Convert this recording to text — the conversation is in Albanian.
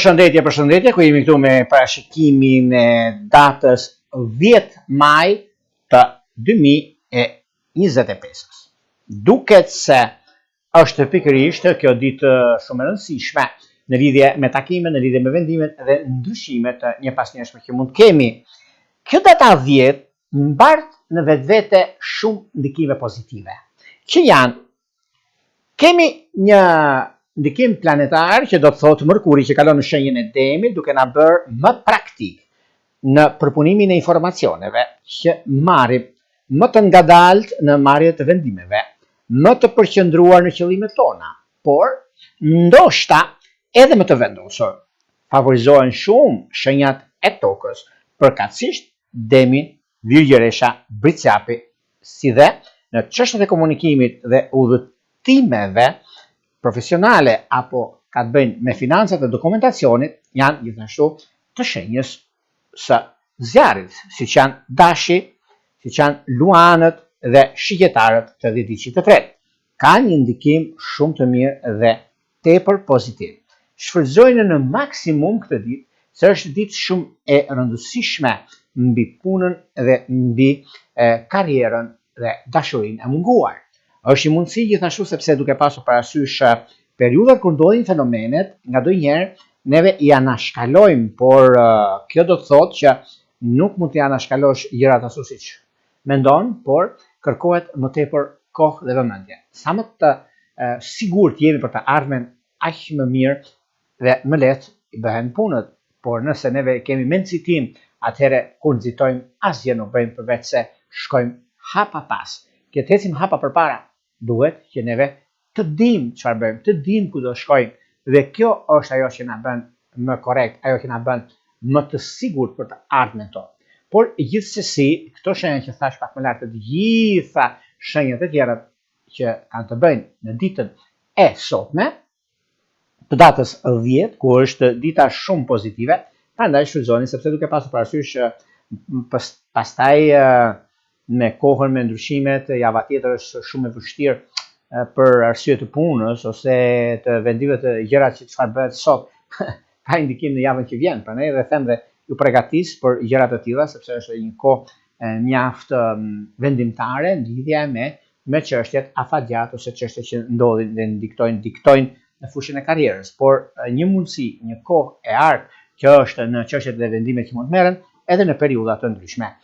Përshëndetje, ku jemi këtu me parashikimin e datës 10 maj të 2025. Duket se është pikërisht kjo ditë shumë e rëndësishme në lidhje me takimet, në lidhje me vendimet dhe ndryshimet të një pas njëshme që mund të kemi. Kjo data 10 mbart në vetvete shumë ndikime pozitive, që janë, kemi një ndikim planetar që do të thotë Mërkuri që kalon në shenjën e Demit duke na bërë më praktik në përpunimin e informacioneve që marrim më të ngadalt në marrje të vendimeve, më të përqendruar në qëllimet tona, por ndoshta edhe më të vendosur. Favorizohen shumë shenjat e tokës, përkatësisht Demi, Virgjëresha, Bricjapi, si dhe në çështjet e komunikimit dhe udhëtimeve profesionale apo ka të bëjnë me financat dhe dokumentacionit, janë gjithashtu të shenjës së zjarit, si që janë dashi, si që janë luanët dhe shigjetarët të dhjeticit të tretë. Ka një ndikim shumë të mirë dhe tepër pozitiv. Shfrytëzojnë në maksimum këtë ditë, se është ditë shumë e rëndësishme mbi punën dhe mbi karrierën dhe dashurinë e munguar. Është një mundësi gjithashtu sepse duke pasur parasysh periudhat kur ndodhin fenomenet, ngadonjëherë neve i anashkalojmë, por kjo do të thotë që nuk mund të anashkalosh gjërat ashtu siç mendon, por kërkohet më tepër kohë dhe vëmendje. Sa më të sigurt jemi për të ardhmen, aq më mirë dhe më lehtë i bëhen punët. Por nëse neve kemi mendësitim, atëherë kur nxitojmë asgjë nuk bëjmë përveç se shkojmë hapa pas. Që të ecim hapa përpara, duhet që neve të dimë çfarë bëjmë, të dimë ku do shkojmë, dhe kjo është ajo që na bën më korrekt, ajo që na bën më të sigurt për të ardhmen tonë. Por gjithsesi, këto shenja që thash pak më lart, të gjitha shenjat e tjera që kanë të bëjnë në ditën e sotme, të datës 10, ku është dita shumë pozitive, prandaj shfrytëzoni sepse duke pasur parasysh pastaj me kohën, me ndryshimet, java tjetër është shumë e vështirë për arsye të punës ose të vendimeve të gjërat që çfarë bëhet sot ka ndikim në javën që vjen. Prandaj edhe them dhe ju përgatis për gjëra të tilla sepse është një kohë mjaft vendimtare në lidhje me çështjet afatgjatë ose çështjet që ndodhin dhe diktojnë në fushën e karrierës. Por një mundësi, një kohë e artë që është në çështjet dhe vendimet që mund të merren edhe në periudha të ndryshme.